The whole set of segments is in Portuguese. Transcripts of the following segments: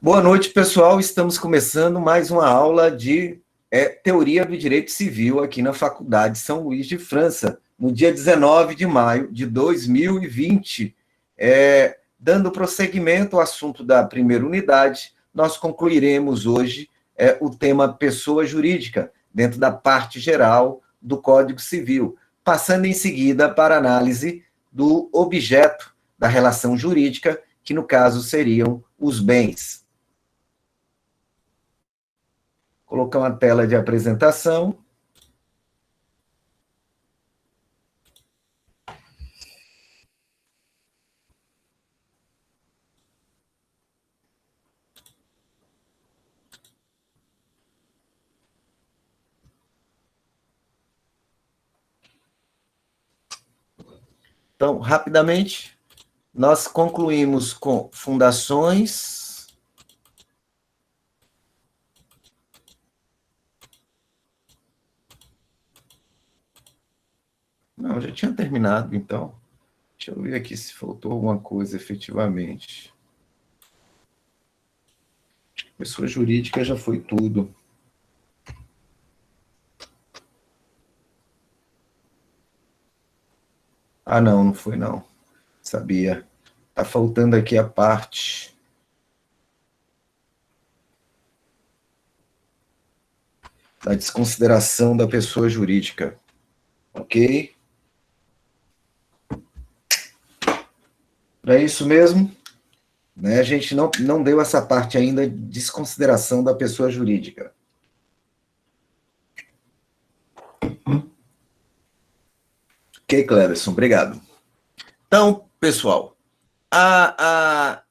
Boa noite, pessoal. Estamos começando mais uma aula de Teoria do Direito Civil aqui na Faculdade São Luís de França, no dia 19 de maio de 2020. Dando prosseguimento ao assunto da primeira unidade, nós concluiremos hoje o tema pessoa jurídica, dentro da parte geral do Código Civil, passando em seguida para a análise do objeto da relação jurídica, que no caso seriam os bens. Colocar uma tela de apresentação. Então, rapidamente, nós concluímos com fundações. Não, já tinha terminado, então. Deixa eu ver aqui se faltou alguma coisa efetivamente. Pessoa jurídica já foi tudo. Ah, não, não foi não. Sabia. Está faltando aqui a parte da desconsideração da pessoa jurídica. Ok? É isso mesmo? Né? A gente não deu essa parte ainda de desconsideração da pessoa jurídica. Ok, Cleverson, obrigado. Então, pessoal, a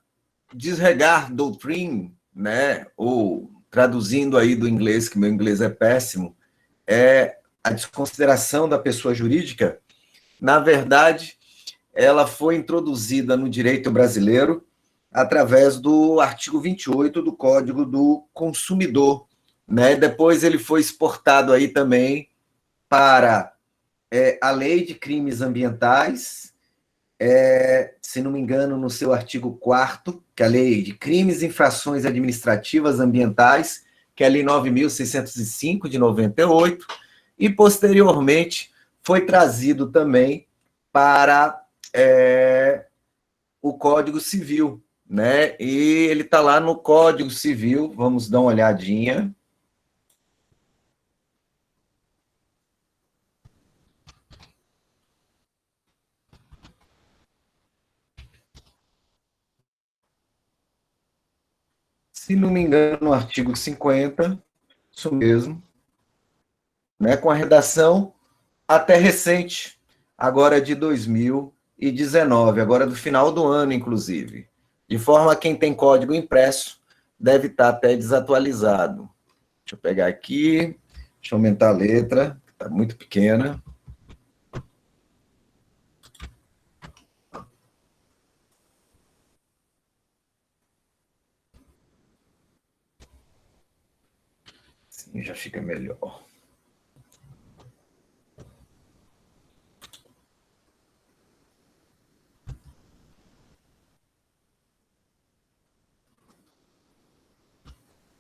disregard doctrine, né, ou traduzindo aí do inglês, que meu inglês é péssimo, é a desconsideração da pessoa jurídica. Na verdade, ela foi introduzida no direito brasileiro através do artigo 28 do Código do Consumidor, né? Depois ele foi exportado aí também para a Lei de Crimes Ambientais, se não me engano, no seu artigo 4º, que é a Lei de Crimes e Infrações Administrativas Ambientais, que é a Lei 9.605, de 98, e posteriormente foi trazido também para o Código Civil, né? E ele está lá no Código Civil, vamos dar uma olhadinha. Se não me engano, no artigo 50, isso mesmo, né? Com a redação até recente, agora de 2019, agora do final do ano, inclusive. De forma que quem tem código impresso deve estar até desatualizado. Deixa eu pegar aqui, deixa eu aumentar a letra, está muito pequena. Sim, já fica melhor.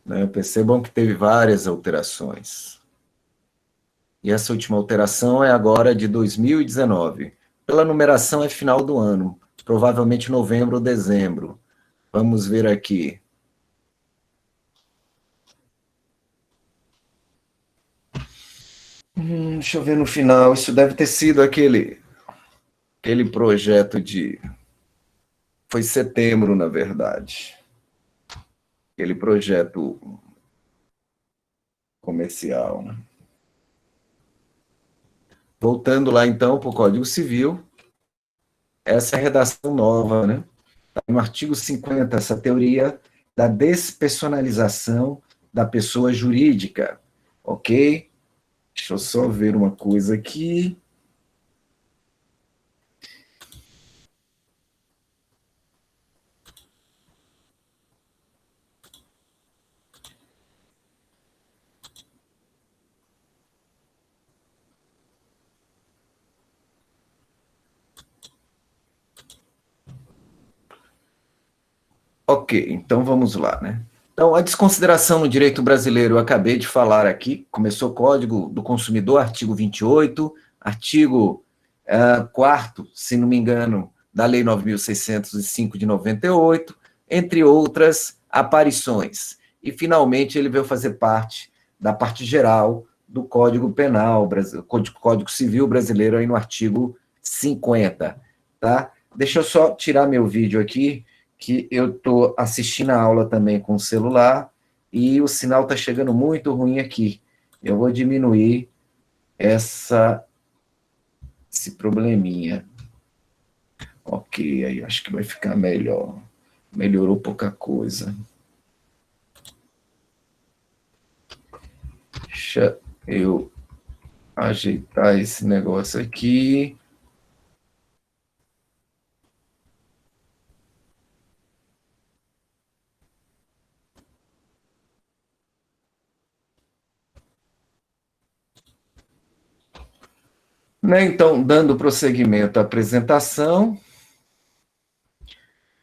Né? Percebam que teve várias alterações. E essa última alteração é agora de 2019. Pela numeração é final do ano, provavelmente novembro ou dezembro. Vamos ver aqui. Deixa eu ver no final. Isso deve ter sido aquele projeto de... Foi setembro, na verdade. Aquele projeto comercial, né? Voltando lá, então, para o Código Civil, essa é a redação nova, né? No artigo 50, essa teoria da despersonalização da pessoa jurídica, ok? Deixa eu só ver uma coisa aqui. Ok, então vamos lá, né? Então, a desconsideração no direito brasileiro, eu acabei de falar aqui, começou o Código do Consumidor, artigo 28, artigo 4º, se não me engano, da Lei 9.605 de 98, entre outras aparições. E, finalmente, ele veio fazer parte da parte geral do Código Penal, Código Civil brasileiro, aí no artigo 50, tá? Deixa eu só tirar meu vídeo aqui, que eu estou assistindo a aula também com o celular e o sinal está chegando muito ruim aqui. Eu vou diminuir esse probleminha. Ok, aí acho que vai ficar melhor. Melhorou pouca coisa. Deixa eu ajeitar esse negócio aqui. Né, então, dando prosseguimento à apresentação,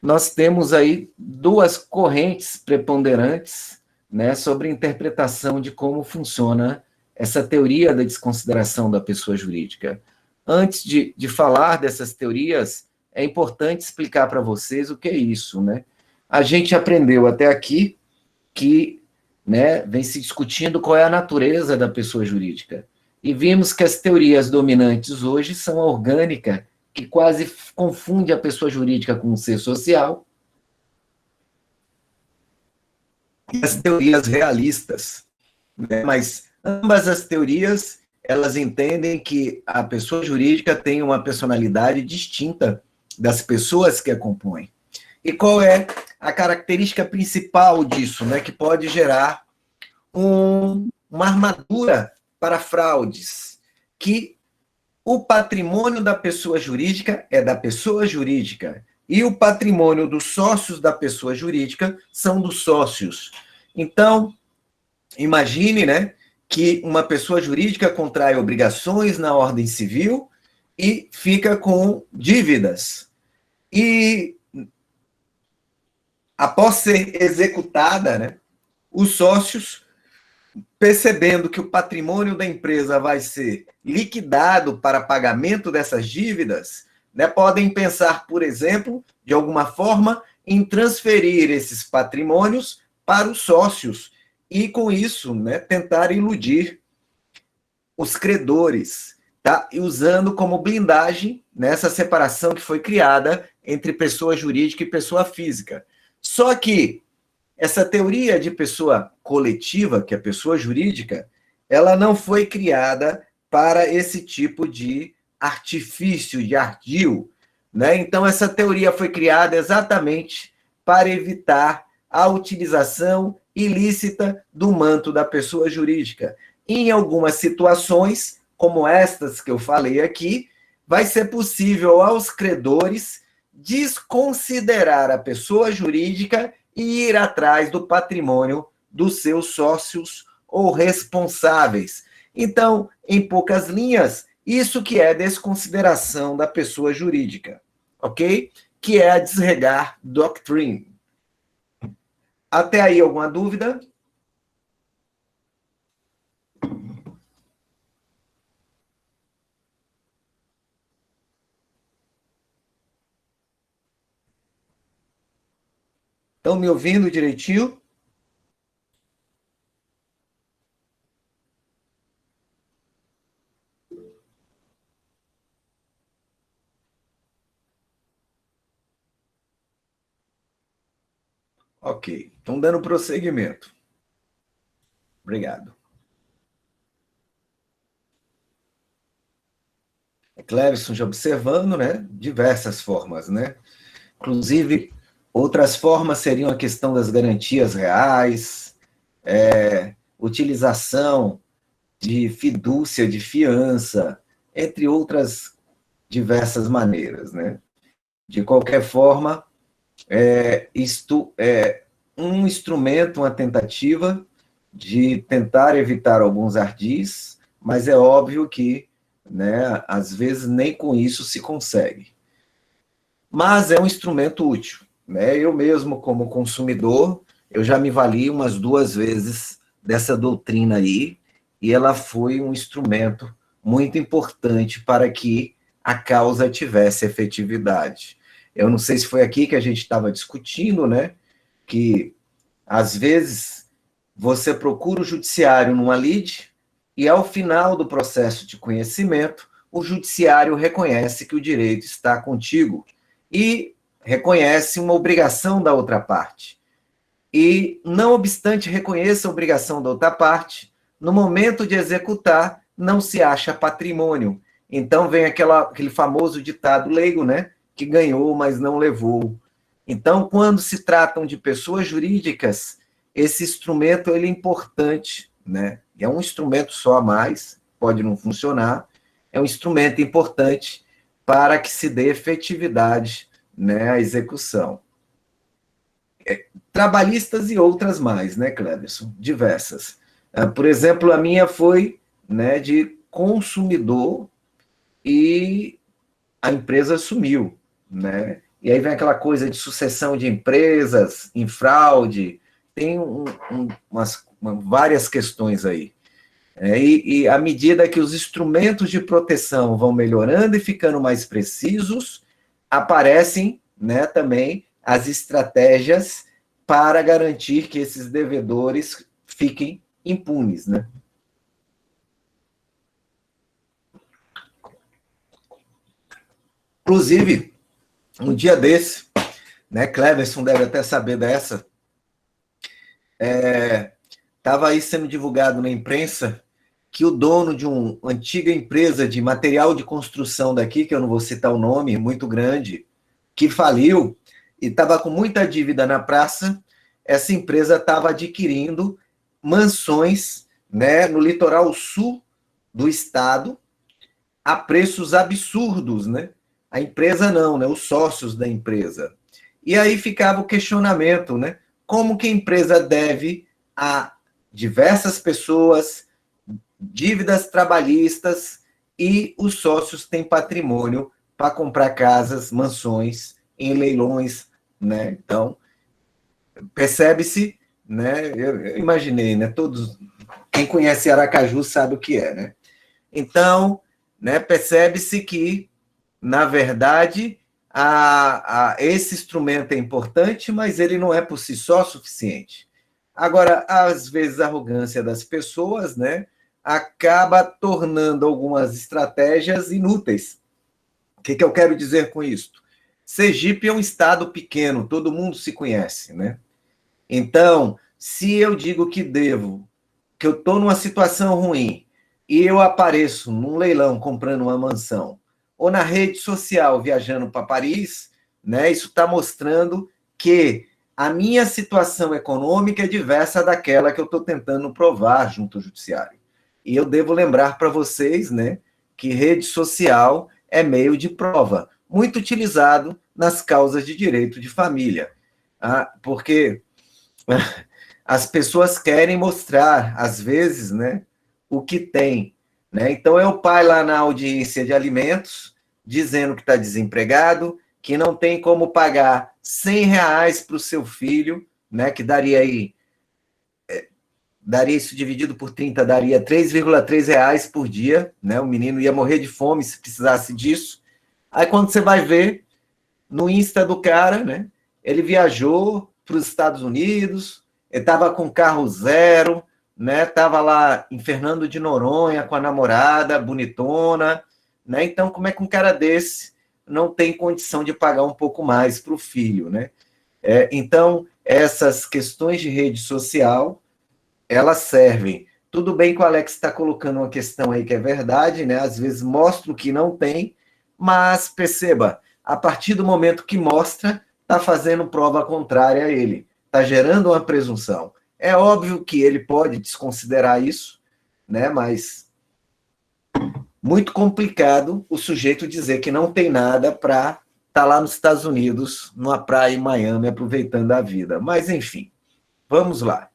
nós temos aí duas correntes preponderantes, né, sobre a interpretação de como funciona essa teoria da desconsideração da pessoa jurídica. Antes de falar dessas teorias, é importante explicar para vocês o que é isso, né? A gente aprendeu até aqui que, né, vem se discutindo qual é a natureza da pessoa jurídica. E vimos que as teorias dominantes hoje são a orgânica, que quase confunde a pessoa jurídica com o ser social, e as teorias realistas, né? Mas ambas as teorias, elas entendem que a pessoa jurídica tem uma personalidade distinta das pessoas que a compõem. E qual é a característica principal disso, né, que pode gerar uma armadura para fraudes? Que o patrimônio da pessoa jurídica é da pessoa jurídica e o patrimônio dos sócios da pessoa jurídica são dos sócios. Então, imagine, né, que uma pessoa jurídica contrai obrigações na ordem civil e fica com dívidas. E, após ser executada, né, os sócios, percebendo que o patrimônio da empresa vai ser liquidado para pagamento dessas dívidas, né, podem pensar, por exemplo, de alguma forma, em transferir esses patrimônios para os sócios e, com isso, né, tentar iludir os credores, tá? E usando como blindagem nessa separação que foi criada entre pessoa jurídica e pessoa física. Só que essa teoria de pessoa coletiva, que é a pessoa jurídica, ela não foi criada para esse tipo de artifício, de ardil, né? Então, essa teoria foi criada exatamente para evitar a utilização ilícita do manto da pessoa jurídica. Em algumas situações, como estas que eu falei aqui, vai ser possível aos credores desconsiderar a pessoa jurídica e ir atrás do patrimônio dos seus sócios ou responsáveis. Então, em poucas linhas, isso que é desconsideração da pessoa jurídica, ok? Que é a disregard doctrine. Até aí, alguma dúvida? Estão me ouvindo direitinho? Ok, estão dando prosseguimento. Obrigado. Clevison já observando, né? Diversas formas, né? Inclusive, outras formas seriam a questão das garantias reais, utilização de fidúcia, de fiança, entre outras diversas maneiras, né? De qualquer forma, isto é um instrumento, uma tentativa de tentar evitar alguns ardis, mas é óbvio que, né, às vezes nem com isso se consegue. Mas é um instrumento útil, né? Eu mesmo, como consumidor, eu já me vali umas 2 vezes dessa doutrina aí, e ela foi um instrumento muito importante para que a causa tivesse efetividade. Eu não sei se foi aqui que a gente estava discutindo, né? Que às vezes você procura o judiciário numa lide e ao final do processo de conhecimento, o judiciário reconhece que o direito está contigo e reconhece uma obrigação da outra parte. E, não obstante reconheça a obrigação da outra parte, no momento de executar, não se acha patrimônio. Então vem aquele famoso ditado leigo, né? Que ganhou, mas não levou. Então, quando se tratam de pessoas jurídicas, esse instrumento ele é importante, né? É um instrumento só a mais, pode não funcionar, é um instrumento importante para que se dê efetividade, né, à execução. Trabalhistas e outras mais, né, Cleverson? Diversas. Por exemplo, a minha foi, né, de consumidor e a empresa sumiu, né? E aí vem aquela coisa de sucessão de empresas em fraude, tem várias questões aí. E à medida que os instrumentos de proteção vão melhorando e ficando mais precisos, aparecem, né, também as estratégias para garantir que esses devedores fiquem impunes, né? Inclusive, um dia desse, né, Cleverson deve até saber dessa, estava aí sendo divulgado na imprensa que o dono de uma antiga empresa de material de construção daqui, que eu não vou citar o nome, muito grande, que faliu e estava com muita dívida na praça, essa empresa estava adquirindo mansões, né, no litoral sul do estado a preços absurdos, né? A empresa não, né? Os sócios da empresa. E aí ficava o questionamento, né? Como que a empresa deve a diversas pessoas dívidas trabalhistas e os sócios têm patrimônio para comprar casas, mansões em leilões, né? Então, percebe-se, né? Eu imaginei, né? Todos, quem conhece Aracaju sabe o que é, né? Então, né, percebe-se que, na verdade, esse instrumento é importante, mas ele não é por si só suficiente. Agora, às vezes, a arrogância das pessoas, né, acaba tornando algumas estratégias inúteis. O que eu quero dizer com isso? Sergipe é um estado pequeno, todo mundo se conhece, né? Então, se eu digo que que eu estou numa situação ruim e eu apareço num leilão comprando uma mansão, ou na rede social viajando para Paris, né, isso está mostrando que a minha situação econômica é diversa daquela que eu estou tentando provar junto ao judiciário. E eu devo lembrar para vocês, né, que rede social é meio de prova, muito utilizado nas causas de direito de família, porque as pessoas querem mostrar, às vezes, né, o que tem. Né? Então, é o pai lá na audiência de alimentos, dizendo que está desempregado, que não tem como pagar R$ 100 para o seu filho, né, que daria aí, daria isso dividido por 30, daria R$ 3,3 por dia, né? O menino ia morrer de fome se precisasse disso. Aí, quando você vai ver, no Insta do cara, né, ele viajou para os Estados Unidos, ele estava com carro zero, né? Estava lá em Fernando de Noronha com a namorada, bonitona, né? Então, como é que um cara desse não tem condição de pagar um pouco mais para o filho, né? Então, essas questões de rede social, elas servem. Tudo bem que o Alex está colocando uma questão aí que é verdade, né? Às vezes mostra o que não tem, mas perceba, a partir do momento que mostra, está fazendo prova contrária a ele, está gerando uma presunção. É óbvio que ele pode desconsiderar isso, né? Mas muito complicado o sujeito dizer que não tem nada para estar lá nos Estados Unidos, numa praia em Miami, aproveitando a vida. Mas, enfim, vamos lá.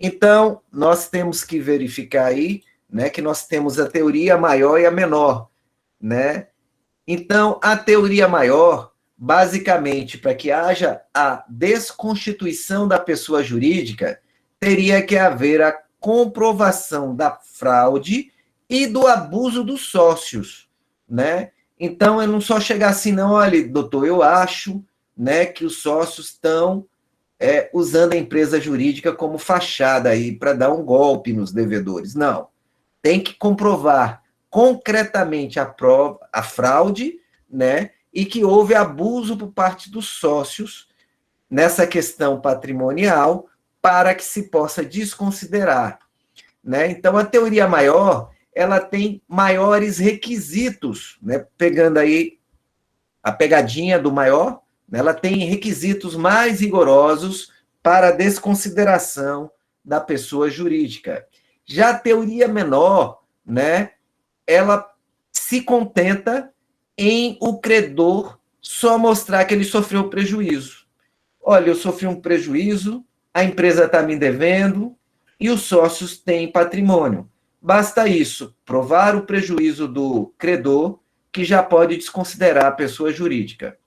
Então, nós temos que verificar aí, né, que nós temos a teoria maior e a menor, né? Então, a teoria maior basicamente, para que haja a desconstituição da pessoa jurídica, teria que haver a comprovação da fraude e do abuso dos sócios, né? Então, eu não só chegar assim, não, olha, doutor, eu acho, né, que os sócios estão usando a empresa jurídica como fachada aí para dar um golpe nos devedores. Não. Tem que comprovar concretamente a fraude, né? E que houve abuso por parte dos sócios nessa questão patrimonial para que se possa desconsiderar, né? Então, a teoria maior, ela tem maiores requisitos, né? Pegando aí a pegadinha do maior, né? Ela tem requisitos mais rigorosos para a desconsideração da pessoa jurídica. Já a teoria menor, né? Ela se contenta em o credor só mostrar que ele sofreu prejuízo. Olha, eu sofri um prejuízo, a empresa está me devendo e os sócios têm patrimônio. Basta isso, provar o prejuízo do credor, que já pode desconsiderar a pessoa jurídica,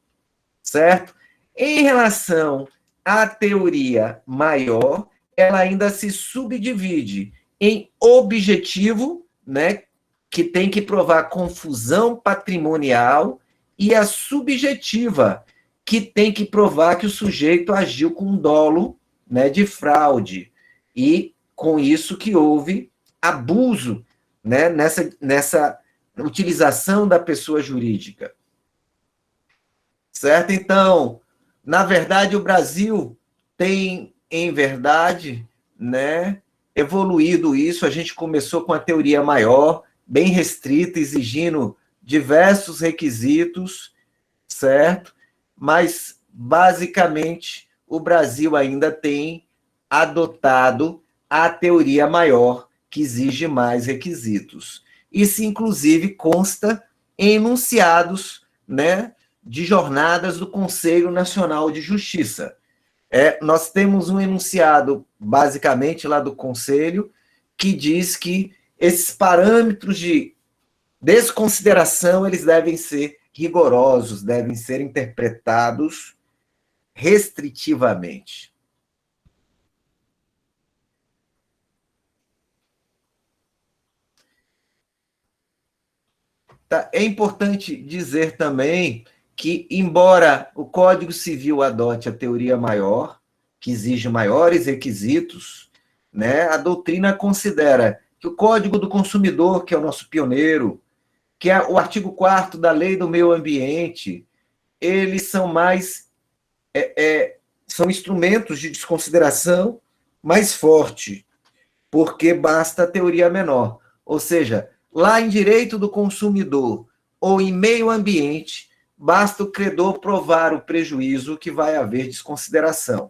certo? Em relação à teoria maior, ela ainda se subdivide em objetivo, né, que tem que provar confusão patrimonial, e a subjetiva, que tem que provar que o sujeito agiu com dolo, né, de fraude, e com isso que houve abuso, né, nessa utilização da pessoa jurídica. Certo? Então, na verdade, o Brasil tem, em verdade, né, evoluído isso. A gente começou com a teoria maior, bem restrita, exigindo diversos requisitos, certo? Mas, basicamente, o Brasil ainda tem adotado a teoria maior, que exige mais requisitos. Isso, inclusive, consta em enunciados, né, de jornadas do Conselho Nacional de Justiça. Nós temos um enunciado, basicamente, lá do Conselho, que diz que esses parâmetros de desconsideração, eles devem ser rigorosos, devem ser interpretados restritivamente. Tá? É importante dizer também que, embora o Código Civil adote a teoria maior, que exige maiores requisitos, né, a doutrina considera que o Código do Consumidor, que é o nosso pioneiro, que é o artigo 4º da Lei do Meio Ambiente, eles são mais são instrumentos de desconsideração mais forte, porque basta a teoria menor. Ou seja, lá em direito do consumidor ou em meio ambiente, basta o credor provar o prejuízo que vai haver desconsideração.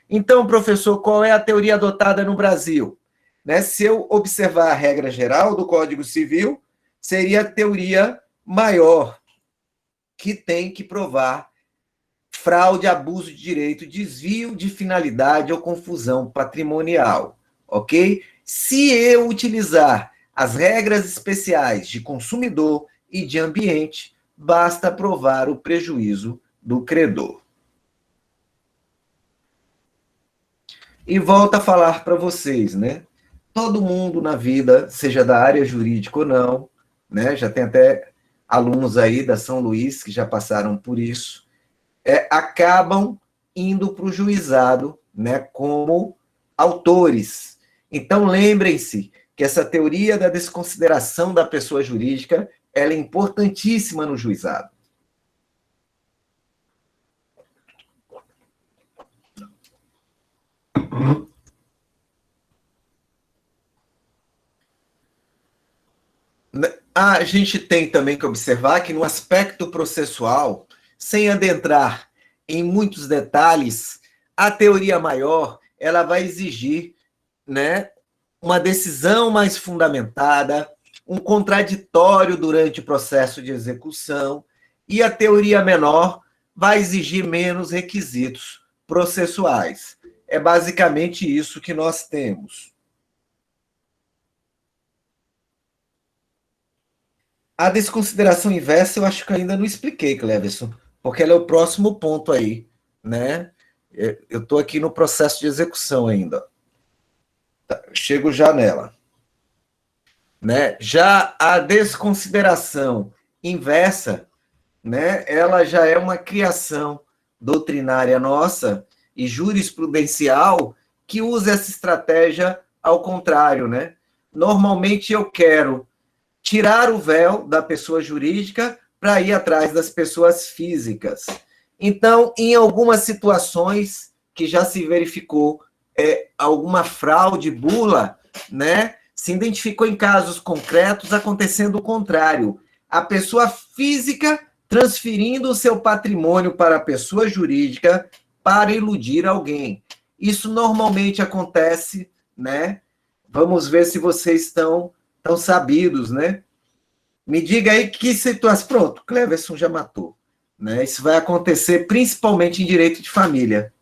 Então, professor, qual é a teoria adotada no Brasil? Né? Se eu observar a regra geral do Código Civil, seria a teoria maior, que tem que provar fraude, abuso de direito, desvio de finalidade ou confusão patrimonial, ok? Se eu utilizar as regras especiais de consumidor e de ambiente, basta provar o prejuízo do credor. E volto a falar para vocês, né? Todo mundo na vida, seja da área jurídica ou não, né? Já tem até alunos aí da São Luís que já passaram por isso, acabam indo para o juizado, né, como autores. Então, lembrem-se que essa teoria da desconsideração da pessoa jurídica, ela é importantíssima no juizado. A gente tem também que observar que no aspecto processual, sem adentrar em muitos detalhes, a teoria maior, ela vai exigir, né, uma decisão mais fundamentada, um contraditório durante o processo de execução, e a teoria menor vai exigir menos requisitos processuais. É basicamente isso que nós temos. A desconsideração inversa eu acho que eu ainda não expliquei, Cleverson. porque ela é o próximo ponto aí, né? Eu estou aqui no processo de execução ainda. Chego já nela. Né? Já a desconsideração inversa, né? Ela já é uma criação doutrinária nossa e jurisprudencial que usa essa estratégia ao contrário, né? Normalmente eu quero tirar o véu da pessoa jurídica para ir atrás das pessoas físicas. Então, em algumas situações que já se verificou alguma fraude, bula, né? Se identificou em casos concretos acontecendo o contrário. A pessoa física transferindo o seu patrimônio para a pessoa jurídica para iludir alguém. Isso normalmente acontece, né? Vamos ver se vocês estão sabidos, né? Me diga aí que situação. Pronto, Cleverson já matou. Né? Isso vai acontecer principalmente em direito de família.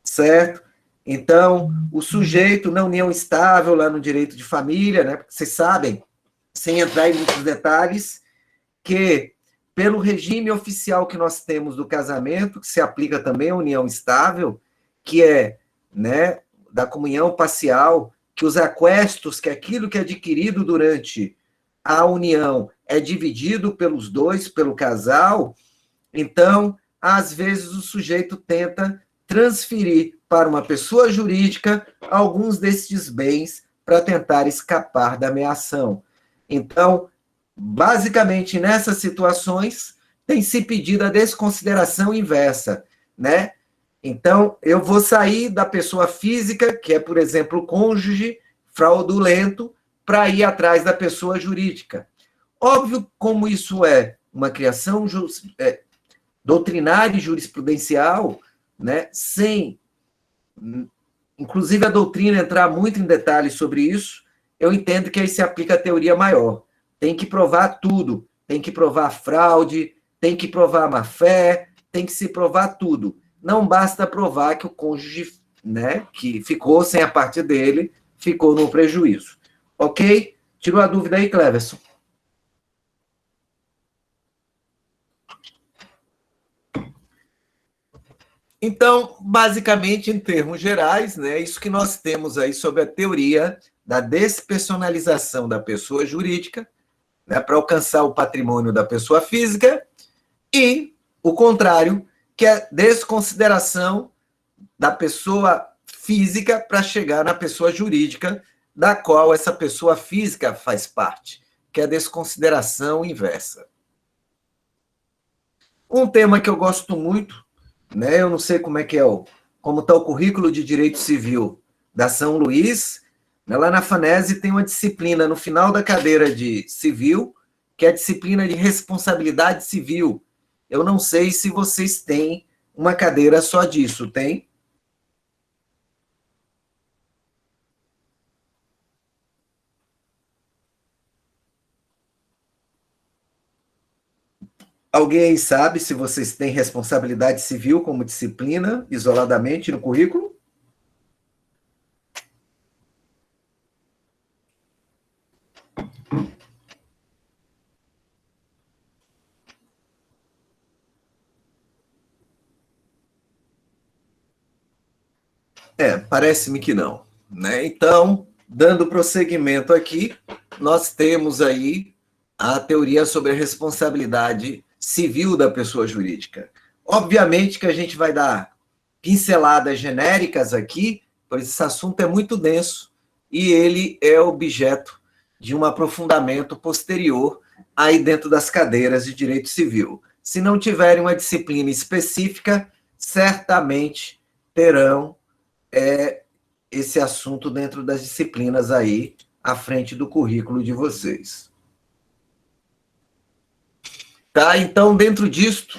Certo? Então, o sujeito na união estável, lá no direito de família, né? Porque vocês sabem, sem entrar em muitos detalhes, que pelo regime oficial que nós temos do casamento, que se aplica também à união estável, que é, né, da comunhão parcial, que os aquestos, que é aquilo que é adquirido durante a união é dividido pelos dois, pelo casal, então, às vezes o sujeito tenta transferir para uma pessoa jurídica alguns desses bens para tentar escapar da ameação. Então, basicamente, nessas situações, tem se pedido a desconsideração inversa, né? Então, eu vou sair da pessoa física, que é, por exemplo, o cônjuge fraudulento, para ir atrás da pessoa jurídica. Óbvio, como isso é uma criação doutrinária e jurisprudencial, né, sem, inclusive, a doutrina entrar muito em detalhes sobre isso, eu entendo que aí se aplica a teoria maior. Tem que provar tudo, tem que provar fraude, tem que provar má-fé, tem que se provar tudo. Não basta provar que o cônjuge, né, que ficou sem a parte dele, ficou no prejuízo. Ok? Tirou a dúvida aí, Cleverson? Então, basicamente, em termos gerais, né, isso que nós temos aí sobre a teoria da despersonalização da pessoa jurídica, né, para alcançar o patrimônio da pessoa física, e o contrário, que é a desconsideração da pessoa física para chegar na pessoa jurídica, da qual essa pessoa física faz parte, que é a desconsideração inversa. Um tema que eu gosto muito, né, eu não sei como é que é como está o currículo de Direito Civil da São Luís, né, lá na FANESE tem uma disciplina no final da cadeira de Civil, que é a disciplina de Responsabilidade Civil. Eu não sei se vocês têm uma cadeira só disso, tem? Alguém aí sabe se vocês têm responsabilidade civil como disciplina, isoladamente no currículo? Parece-me que não. Né? Então, dando prosseguimento aqui, nós temos aí a teoria sobre a responsabilidade civil da pessoa jurídica. Obviamente que a gente vai dar pinceladas genéricas aqui, pois esse assunto é muito denso e ele é objeto de um aprofundamento posterior aí dentro das cadeiras de direito civil. Se não tiverem uma disciplina específica, certamente terão esse assunto dentro das disciplinas aí à frente do currículo de vocês. Tá? Então, dentro disto,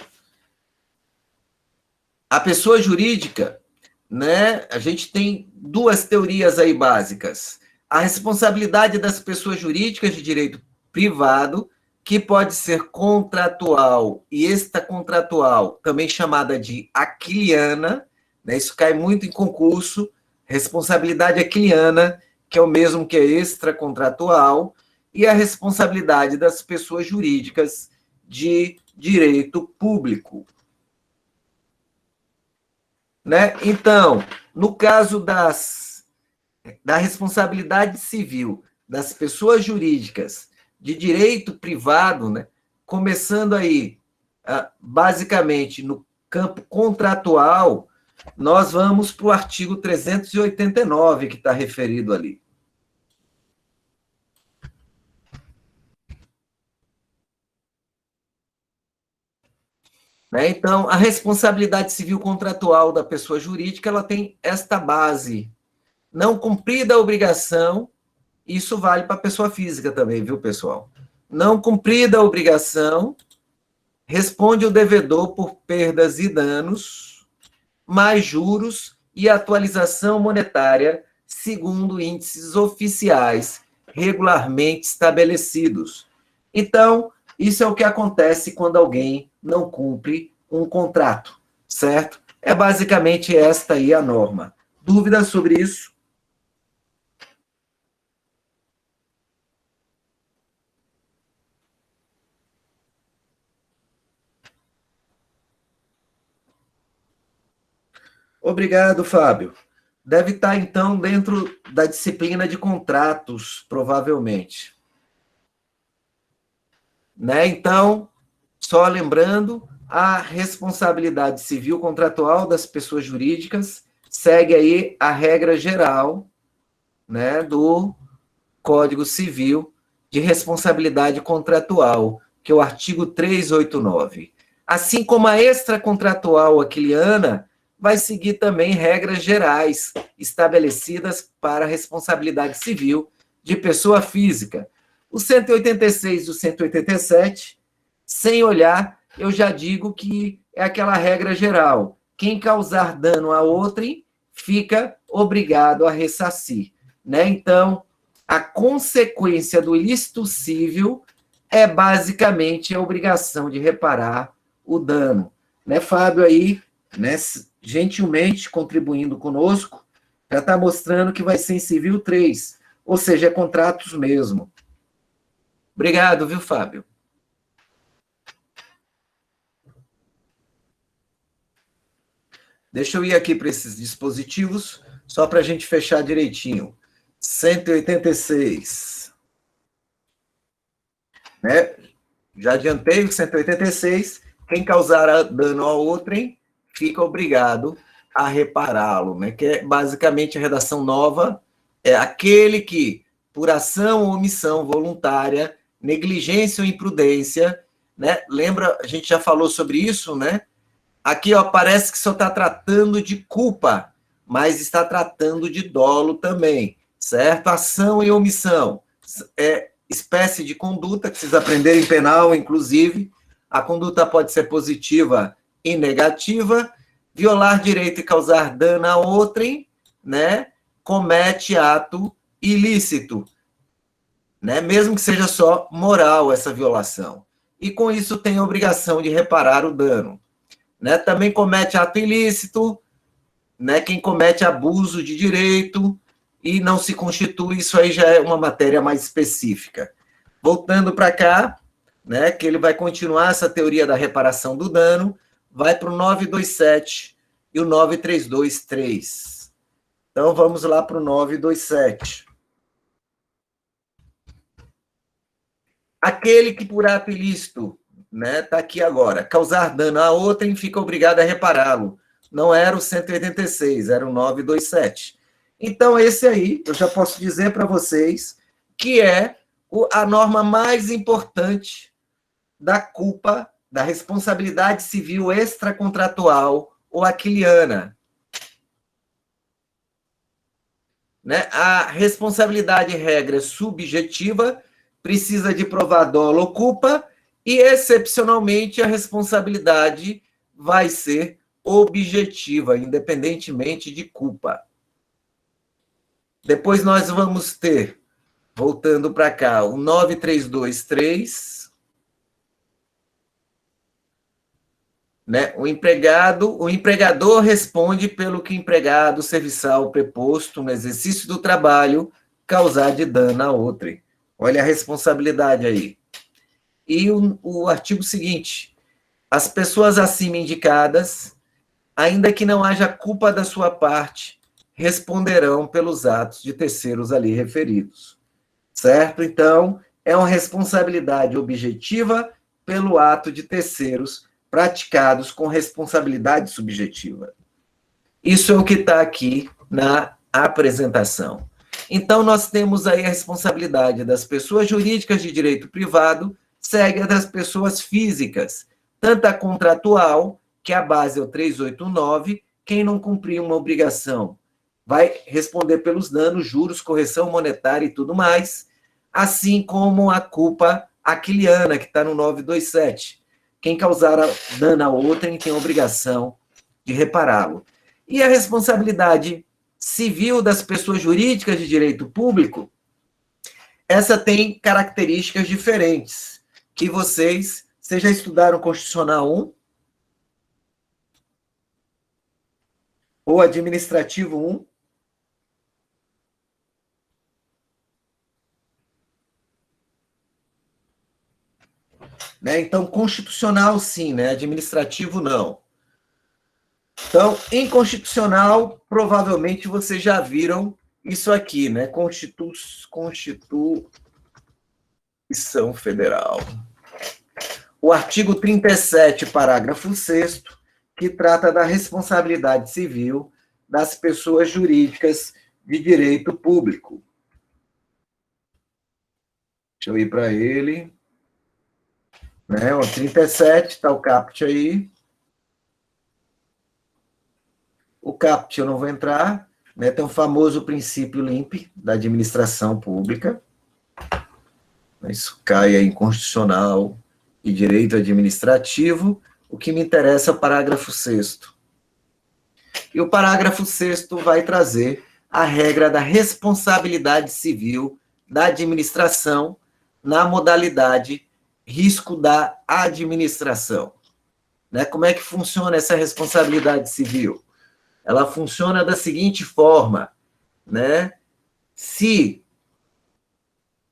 a pessoa jurídica, né, a gente tem duas teorias aí básicas. A responsabilidade das pessoas jurídicas de direito privado, que pode ser contratual e extracontratual, também chamada de aquiliana, né, isso cai muito em concurso, responsabilidade aquiliana, que é o mesmo que a extracontratual, e a responsabilidade das pessoas jurídicas de direito público. Né? Então, no caso da responsabilidade civil das pessoas jurídicas de direito privado, né? Começando aí, basicamente, no campo contratual, nós vamos para o artigo 389, que está referido ali. Né? Então, a responsabilidade civil contratual da pessoa jurídica, ela tem esta base. Não cumprida a obrigação, isso vale para a pessoa física também, viu, pessoal? Não cumprida a obrigação, responde o devedor por perdas e danos, mais juros e atualização monetária, segundo índices oficiais regularmente estabelecidos. Então, isso é o que acontece quando alguém não cumpre um contrato, certo? É basicamente esta aí a norma. Dúvidas sobre isso? Obrigado, Fábio. Deve estar, então, dentro da disciplina de contratos, provavelmente. Né? Então, só lembrando, a responsabilidade civil contratual das pessoas jurídicas segue aí a regra geral, né, do Código Civil de Responsabilidade Contratual, que é o artigo 389. Assim como a extracontratual aquiliana, vai seguir também regras gerais estabelecidas para a responsabilidade civil de pessoa física. O 186 e o 187, sem olhar, eu já digo que é aquela regra geral. Quem causar dano a outrem fica obrigado a ressarcir. Né? Então, a consequência do ilícito civil é basicamente a obrigação de reparar o dano. Né, Fábio aí, né, gentilmente contribuindo conosco, já está mostrando que vai ser em civil 3, ou seja, é contratos mesmo. Obrigado, viu, Fábio? Deixa eu ir aqui para esses dispositivos, só para a gente fechar direitinho. 186. Né? Já adiantei o 186. Quem causar dano a outrem fica obrigado a repará-lo, né? Que é basicamente a redação nova, é aquele que, por ação ou omissão voluntária, negligência ou imprudência, né? Lembra, a gente já falou sobre isso, né? Aqui, ó, parece que só está tratando de culpa, mas está tratando de dolo também, certo? Ação e omissão. É espécie de conduta que vocês aprenderem em penal, inclusive. A conduta pode ser positiva e negativa. Violar direito e causar dano a outrem, né? Comete ato ilícito, né? Mesmo que seja só moral essa violação. E com isso tem a obrigação de reparar o dano. Né? Também comete ato ilícito, né? Quem comete abuso de direito e não se constitui, isso aí já é uma matéria mais específica. Voltando para cá, né, que ele vai continuar essa teoria da reparação do dano, vai para o 927 e o 9323. Então, vamos lá para o 927. Aquele que por ato ilícito, né, tá aqui agora, causar dano a outrem, fica obrigado a repará-lo. Não era o 186, era o 927. Então, esse aí, eu já posso dizer para vocês que é a norma mais importante da culpa, da responsabilidade civil extracontratual ou aquiliana. Né? A responsabilidade regra é subjetiva, precisa de provar dolo ou culpa, e, excepcionalmente, a responsabilidade vai ser objetiva, independentemente de culpa. Depois nós vamos ter, voltando para cá, o 9323, né? O empregador responde pelo que o empregado serviçal preposto no exercício do trabalho causar de dano a outrem. Olha a responsabilidade aí. E o artigo seguinte, as pessoas acima indicadas, ainda que não haja culpa da sua parte, responderão pelos atos de terceiros ali referidos. Certo? Então, é uma responsabilidade objetiva pelo ato de terceiros praticados com responsabilidade subjetiva. Isso é o que está aqui na apresentação. Então, nós temos aí a responsabilidade das pessoas jurídicas de direito privado, segue a das pessoas físicas, tanto a contratual, que a base é o 389, quem não cumprir uma obrigação vai responder pelos danos, juros, correção monetária e tudo mais, assim como a culpa aquiliana, que está no 927. Quem causar dano a outrem tem a obrigação de repará-lo. E a responsabilidade civil das pessoas jurídicas de direito público, essa tem características diferentes, que vocês já estudaram Constitucional 1 ou Administrativo 1? Né? Então, constitucional, sim, né? Administrativo, não. Então, em constitucional, provavelmente vocês já viram isso aqui, né? Constituição Federal. O artigo 37, parágrafo 6º, que trata da responsabilidade civil das pessoas jurídicas de direito público. Deixa eu ir para ele. Né? O 37, está o caput aí. O caput eu não vou entrar, né? Tem o famoso princípio LIMP da administração pública. Isso cai aí em constitucional e direito administrativo. O que me interessa é o parágrafo 6º. E o parágrafo 6º vai trazer a regra da responsabilidade civil da administração na modalidade risco da administração. Né? Como é que funciona essa responsabilidade civil? Ela funciona da seguinte forma, né? Se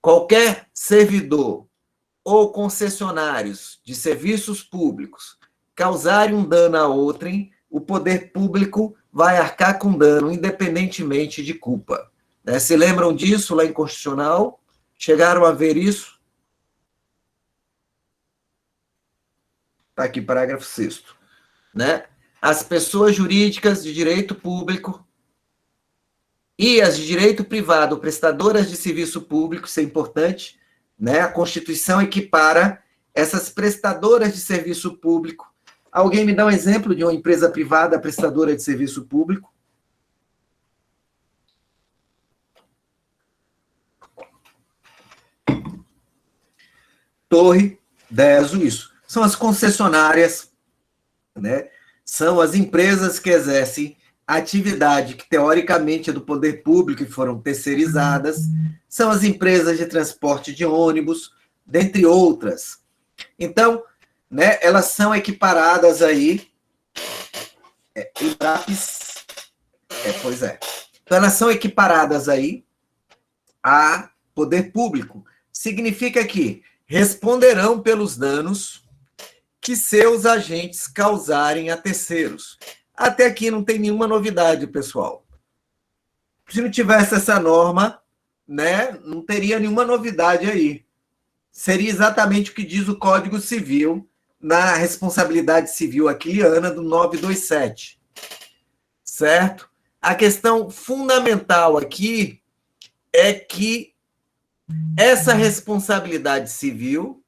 qualquer servidor ou concessionários de serviços públicos causarem um dano a outrem, o poder público vai arcar com dano, independentemente de culpa. Né? Se lembram disso lá em Constitucional? Chegaram a ver isso? Está aqui, parágrafo 6º. Né? As pessoas jurídicas de direito público e as de direito privado, prestadoras de serviço público, isso é importante, né? A Constituição equipara essas prestadoras de serviço público. Alguém me dá um exemplo de uma empresa privada prestadora de serviço público? Torre, Deso, isso. São as concessionárias, né? São as empresas que exercem atividade que, teoricamente, é do poder público e foram terceirizadas. São as empresas de transporte de ônibus, dentre outras. Então, né, elas são equiparadas aí... pois é. Então, elas são equiparadas aí a poder público. Significa que responderão pelos danos que seus agentes causarem a terceiros. Até aqui não tem nenhuma novidade, pessoal. Se não tivesse essa norma, né, não teria nenhuma novidade aí. Seria exatamente o que diz o Código Civil na responsabilidade civil aquiliana do 927. Certo? A questão fundamental aqui é que essa responsabilidade civil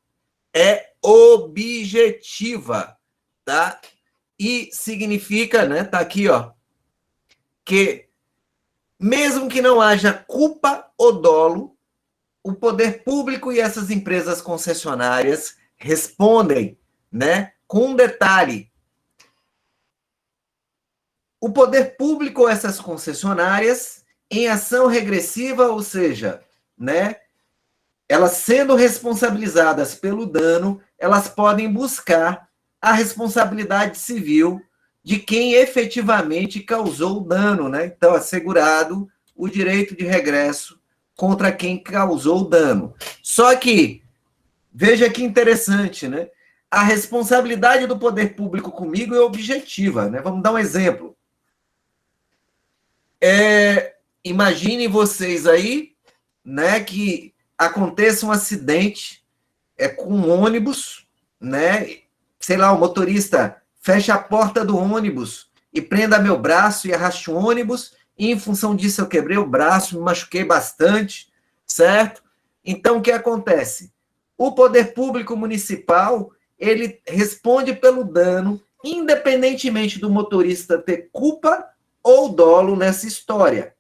é objetiva, tá? E significa, né, tá aqui, ó, que mesmo que não haja culpa ou dolo, o poder público e essas empresas concessionárias respondem, né, com um detalhe. O poder público ou essas concessionárias em ação regressiva, ou seja, né, elas sendo responsabilizadas pelo dano, elas podem buscar a responsabilidade civil de quem efetivamente causou o dano, né? Então, assegurado o direito de regresso contra quem causou o dano. Só que, veja que interessante, né? a responsabilidade do poder público comigo é objetiva, né? Vamos dar um exemplo. Imaginem vocês aí, né, que aconteça um acidente com um ônibus, né? Sei lá, o motorista fecha a porta do ônibus e prenda meu braço e arraste o ônibus, e em função disso eu quebrei o braço, me machuquei bastante, certo? Então, o que acontece? O poder público municipal, ele responde pelo dano, independentemente do motorista ter culpa ou dolo nessa história.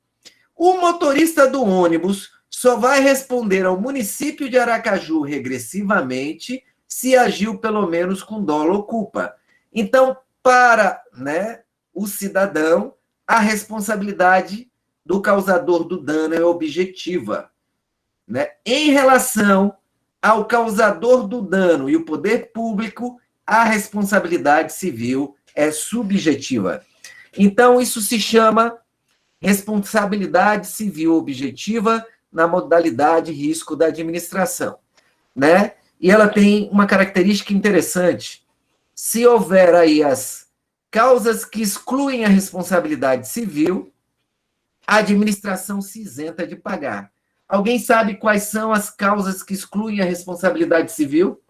O motorista do ônibus só vai responder ao município de Aracaju regressivamente se agiu pelo menos com dolo ou culpa. Então, para, né, o cidadão, a responsabilidade do causador do dano é objetiva. Né? Em relação ao causador do dano e o poder público, a responsabilidade civil é subjetiva. Então, isso se chama responsabilidade civil objetiva na modalidade risco da administração, né? E ela tem uma característica interessante. Se houver aí as causas que excluem a responsabilidade civil, a administração se isenta de pagar. Alguém sabe quais são as causas que excluem a responsabilidade civil?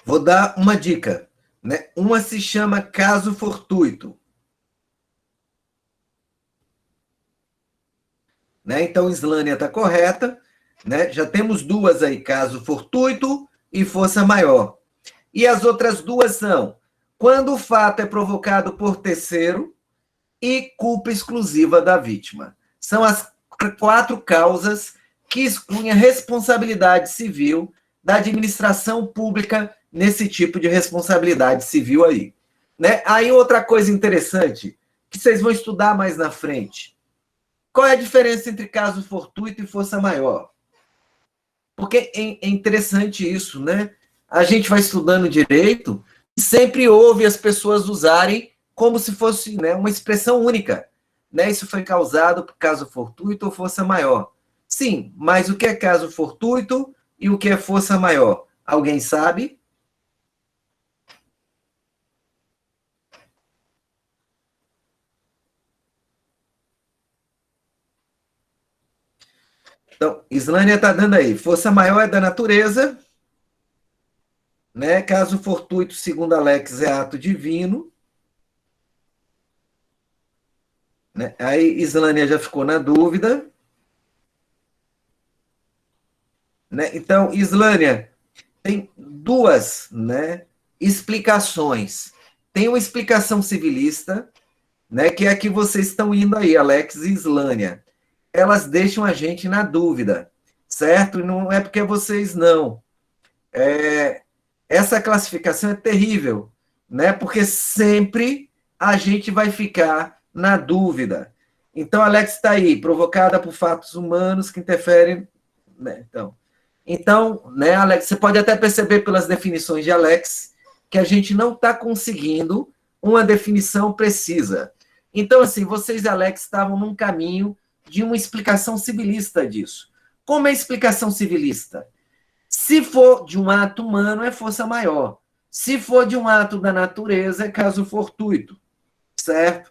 Vou dar uma dica. Né? Uma se chama caso fortuito. Né? Então, Islânia está correta. Né? Já temos duas aí, caso fortuito e força maior. E as outras duas são quando o fato é provocado por terceiro e culpa exclusiva da vítima. São as 4 causas que excluem a responsabilidade civil da administração pública nesse tipo de responsabilidade civil aí. Né? Aí outra coisa interessante, que vocês vão estudar mais na frente. Qual é a diferença entre caso fortuito e força maior? Porque é interessante isso, né? A gente vai estudando direito e sempre ouve as pessoas usarem como se fosse, né, uma expressão única. Né? Isso foi causado por caso fortuito ou força maior. Sim, mas o que é caso fortuito e o que é força maior? Alguém sabe? Então, Islânia está dando aí. Força maior é da natureza, né? Caso fortuito, segundo Alex, é ato divino. Né? Aí Islânia já ficou na dúvida. Né? Então, Islânia tem duas, né, explicações. Tem uma explicação civilista, né, que é a que vocês estão indo aí, Alex e Islânia. Elas deixam a gente na dúvida, certo? E não é porque vocês não. Essa classificação é terrível, né? Porque sempre a gente vai ficar na dúvida. Então, Alex está aí, provocada por fatos humanos que interferem. Né? Então, né, Alex, você pode até perceber pelas definições de Alex que a gente não está conseguindo uma definição precisa. Então, assim, vocês e Alex estavam num caminho de uma explicação civilista disso. Como é a explicação civilista? Se for de um ato humano, é força maior. Se for de um ato da natureza, é caso fortuito, certo?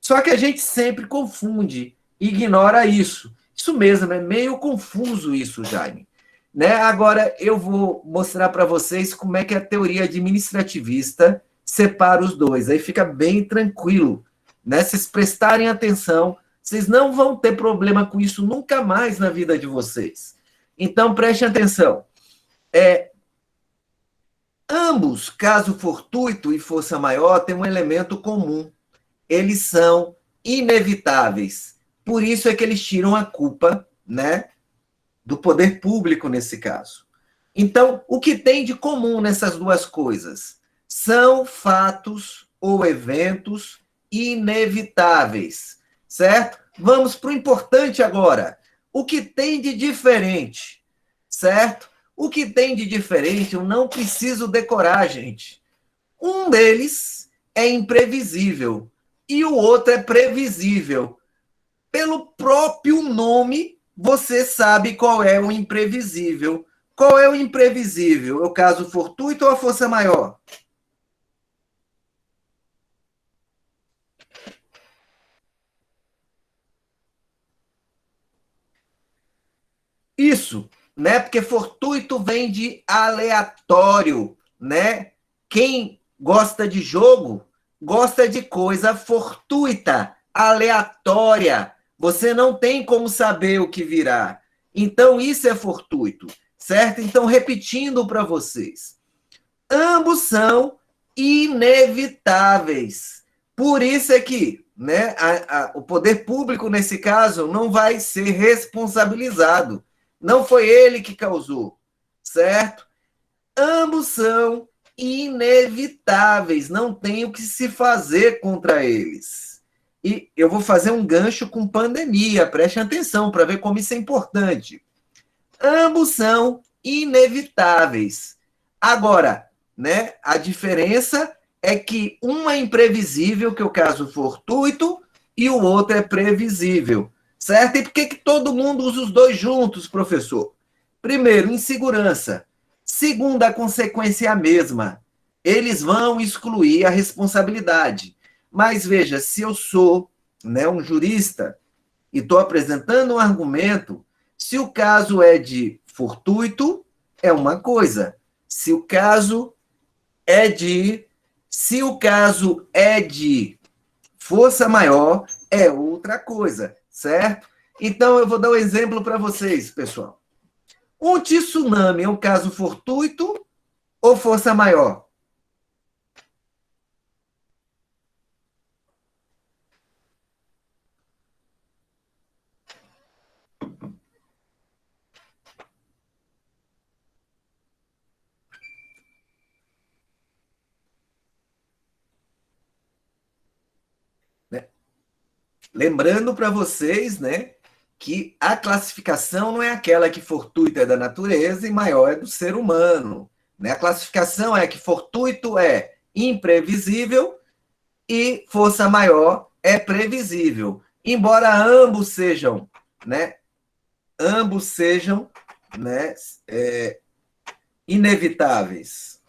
Só que a gente sempre confunde, ignora isso. Isso mesmo, é meio confuso isso, Jaime. Né? Agora eu vou mostrar para vocês como é que a teoria administrativista separa os dois. Aí fica bem tranquilo. Né? Se vocês prestarem atenção, vocês não vão ter problema com isso nunca mais na vida de vocês. Então, prestem atenção. Ambos, caso fortuito e força maior, têm um elemento comum. Eles são inevitáveis. Por isso é que eles tiram a culpa, né, do poder público nesse caso. Então, o que tem de comum nessas duas coisas? São fatos ou eventos inevitáveis, certo? Vamos para o importante agora. O que tem de diferente, certo? O que tem de diferente eu não preciso decorar, gente. Um deles é imprevisível e o outro é previsível. Pelo próprio nome, você sabe qual é o imprevisível. Qual é o imprevisível? É o caso fortuito ou a força maior? Isso, né? Porque fortuito vem de aleatório, né? Quem gosta de jogo gosta de coisa fortuita, aleatória. Você não tem como saber o que virá. Então isso é fortuito, certo? Então repetindo para vocês, ambos são inevitáveis. Por isso é que, né, o poder público, nesse caso, não vai ser responsabilizado. Não foi ele que causou, certo? Ambos são inevitáveis, não tem o que se fazer contra eles. E eu vou fazer um gancho com pandemia, preste atenção para ver como isso é importante. Ambos são inevitáveis. Agora, né, a diferença é que um é imprevisível, que é o caso fortuito, e o outro é previsível, certo? E por que todo mundo usa os dois juntos, professor? Primeiro, insegurança. Segundo, a consequência é a mesma. Eles vão excluir a responsabilidade. Mas veja, se eu sou, né, um jurista e estou apresentando um argumento, se o caso é de fortuito, é uma coisa. Se o caso é de se o caso é de força maior, é outra coisa, certo? Então eu vou dar um exemplo para vocês, pessoal. Um tsunami é um caso fortuito ou força maior? Né? Lembrando para vocês, né, que a classificação não é aquela que fortuito é da natureza e maior é do ser humano. Né? A classificação é que fortuito é imprevisível e força maior é previsível. Embora né, ambos sejam, né, inevitáveis.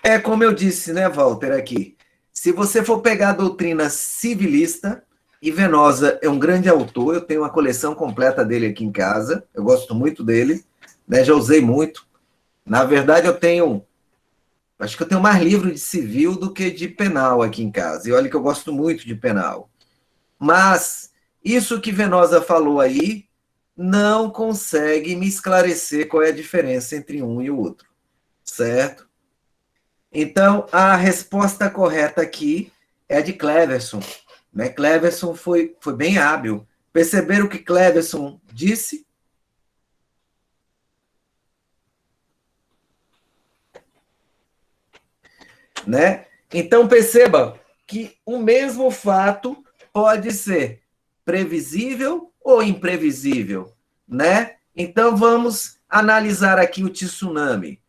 É como eu disse, né, Walter, aqui. Se você for pegar a doutrina civilista, e Venosa é um grande autor, eu tenho uma coleção completa dele aqui em casa, eu gosto muito dele, né, já usei muito. Na verdade, acho que eu tenho mais livro de civil do que de penal aqui em casa, e olha que eu gosto muito de penal. Mas isso que Venosa falou aí não consegue me esclarecer qual é a diferença entre um e o outro, certo? Então, a resposta correta aqui é a de Cleverson. Né? Cleverson foi bem hábil. Perceberam o que Cleverson disse? Né? Então, perceba que o mesmo fato pode ser previsível ou imprevisível. Né? Então, vamos analisar aqui o tsunami.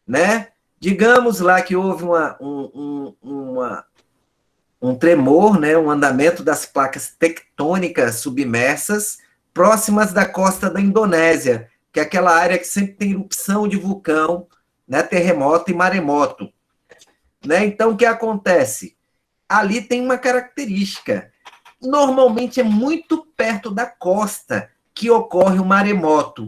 Né? Digamos lá que houve um tremor, né, um andamento das placas tectônicas submersas próximas da costa da Indonésia, que é aquela área que sempre tem erupção de vulcão, né, terremoto e maremoto. Né? Então, o que acontece? Ali tem uma característica. Normalmente é muito perto da costa que ocorre o maremoto.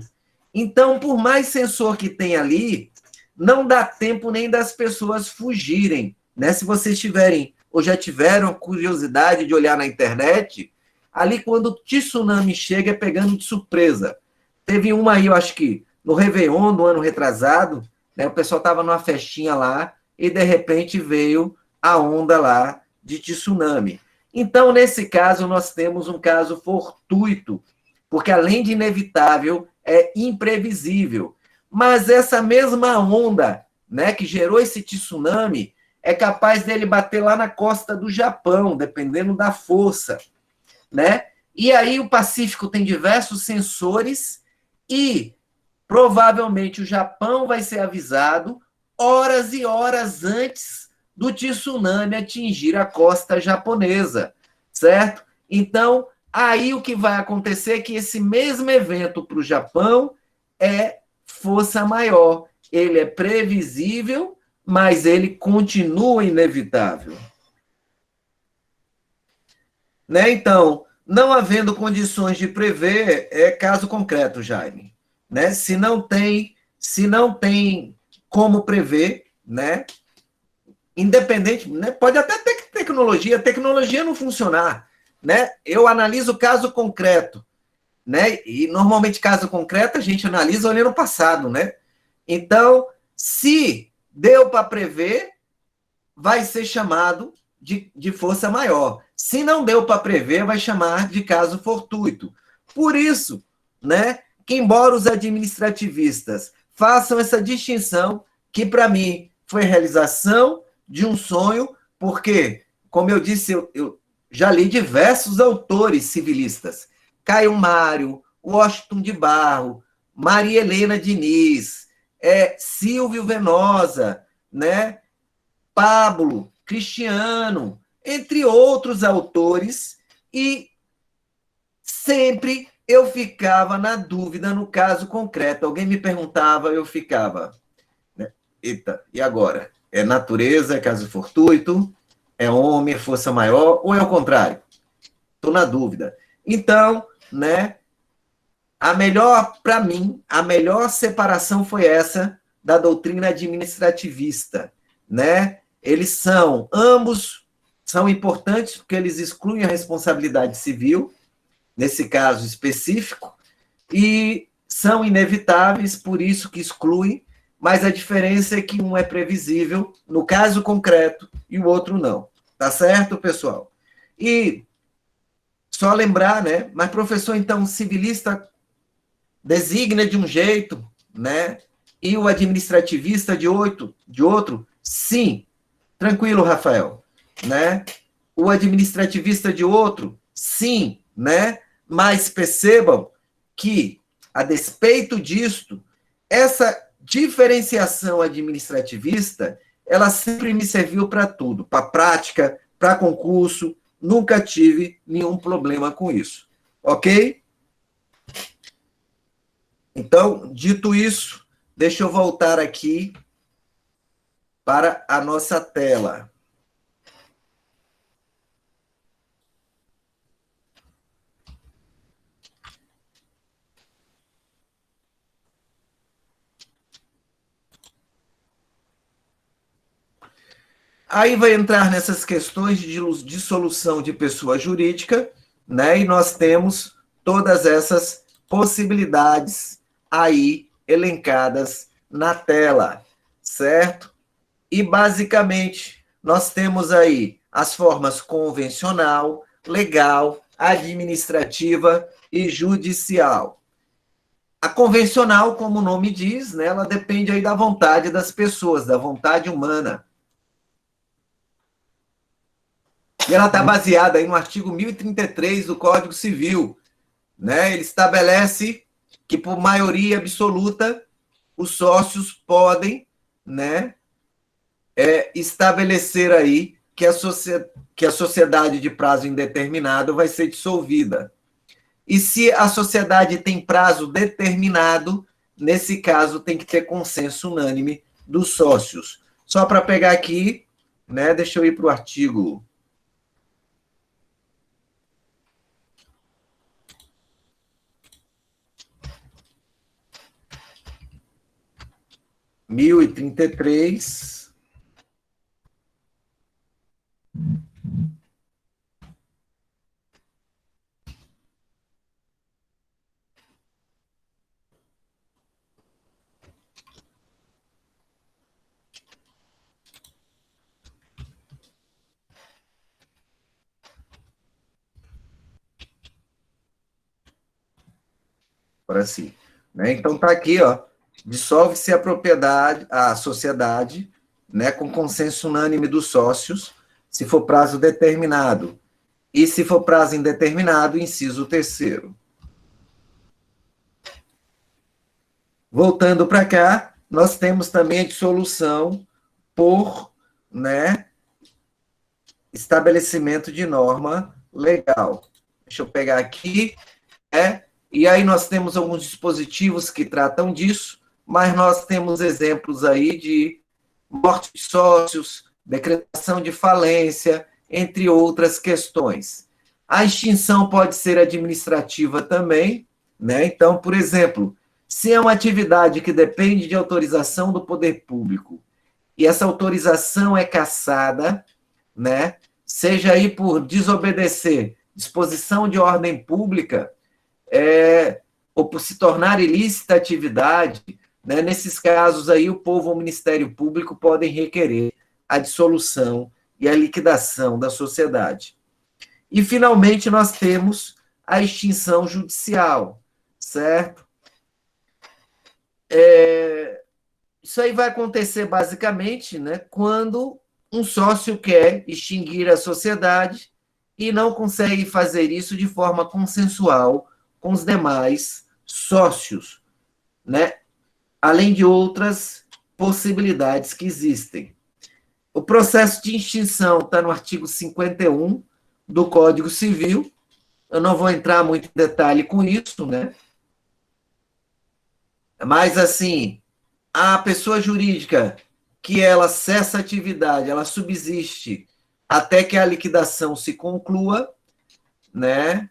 Então, por mais sensor que tem ali, não dá tempo nem das pessoas fugirem. Né? Se vocês tiverem ou já tiveram a curiosidade de olhar na internet, ali quando o tsunami chega é pegando de surpresa. Teve uma aí, eu acho que no Réveillon, do ano retrasado, né, o pessoal estava numa festinha lá e de repente veio a onda lá de tsunami. Então, nesse caso, nós temos um caso fortuito, porque além de inevitável, é imprevisível. Mas essa mesma onda, né, que gerou esse tsunami, é capaz dele bater lá na costa do Japão, dependendo da força, né? E aí o Pacífico tem diversos sensores e provavelmente o Japão vai ser avisado horas e horas antes do tsunami atingir a costa japonesa, certo? Então, aí o que vai acontecer é que esse mesmo evento para o Japão é força maior. Ele é previsível, mas ele continua inevitável. Né? Então, não havendo condições de prever, é caso concreto, Jaime. Né? Se não tem como prever, né? Independente, né? Pode até ter tecnologia, a tecnologia não funcionar, né? Eu analiso o caso concreto, né? E normalmente caso concreto a gente analisa olhando o passado, né? Então, se deu para prever, vai ser chamado de força maior. Se não deu para prever, vai chamar de caso fortuito. Por isso, né, que embora os administrativistas façam essa distinção, que para mim foi realização de um sonho, porque, como eu disse, eu já li diversos autores civilistas. Caio Mário, Washington de Barro, Maria Helena Diniz, Silvio Venosa, né? Pablo, Cristiano, entre outros autores, e sempre eu ficava na dúvida no caso concreto. Alguém me perguntava, eu ficava, né? Eita, e agora? É natureza, é caso fortuito? É homem, é força maior? Ou é o contrário? Estou na dúvida. Então, né, para mim, a melhor separação foi essa da doutrina administrativista, né? Ambos são importantes porque eles excluem a responsabilidade civil, nesse caso específico, e são inevitáveis, por isso que excluem, mas a diferença é que um é previsível, no caso concreto, e o outro não. Tá certo, pessoal? E só lembrar, né? Mas professor, então, civilista designa de um jeito, né? E o administrativista de outro? Sim. Tranquilo, Rafael, né? O administrativista de outro? Sim, né? Mas percebam que, a despeito disto, essa diferenciação administrativista, ela sempre me serviu para tudo, para prática, para concurso, nunca tive nenhum problema com isso. Ok? Então, dito isso, deixa eu voltar aqui para a nossa tela. Aí vai entrar nessas questões de dissolução de pessoa jurídica, né? E nós temos todas essas possibilidades aí elencadas na tela, certo? E basicamente nós temos aí as formas convencional, legal, administrativa e judicial. A convencional, como o nome diz, né, ela depende aí da vontade das pessoas, da vontade humana. E ela está baseada aí no artigo 1033 do Código Civil, né? Ele estabelece que, por maioria absoluta, os sócios podem, né, estabelecer aí que a sociedade de prazo indeterminado vai ser dissolvida. E se a sociedade tem prazo determinado, nesse caso tem que ter consenso unânime dos sócios. Só para pegar aqui, né, deixa eu ir para o artigo 1033. Para si. Né? Então está aqui, ó, dissolve-se a propriedade, a sociedade, né, com consenso unânime dos sócios, se for prazo determinado. E se for prazo indeterminado, inciso terceiro. Voltando para cá, nós temos também a dissolução por, né, estabelecimento de norma legal. Deixa eu pegar aqui, e aí nós temos alguns dispositivos que tratam disso, mas nós temos exemplos aí de morte de sócios, decretação de falência, entre outras questões. A extinção pode ser administrativa também, né? Então, por exemplo, se é uma atividade que depende de autorização do poder público e essa autorização é cassada, né? Seja aí por desobedecer disposição de ordem pública, ou por se tornar ilícita a atividade, né? Nesses casos aí, o povo ou o Ministério Público podem requerer a dissolução e a liquidação da sociedade. E, finalmente, nós temos a extinção judicial, certo? Isso aí vai acontecer, basicamente, né, quando um sócio quer extinguir a sociedade e não consegue fazer isso de forma consensual com os demais sócios, né? Além de outras possibilidades que existem. O processo de extinção está no artigo 51 do Código Civil. Eu não vou entrar muito em detalhe com isso, né? Mas, assim, a pessoa jurídica que ela cessa a atividade, ela subsiste até que a liquidação se conclua, né?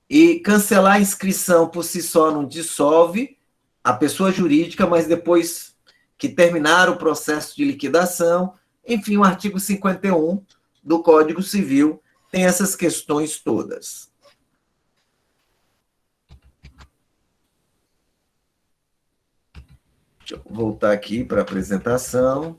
E cancelar a inscrição por si só não dissolve a pessoa jurídica, mas depois que terminar o processo de liquidação, enfim, o artigo 51 do Código Civil tem essas questões todas. Deixa eu voltar aqui para a apresentação.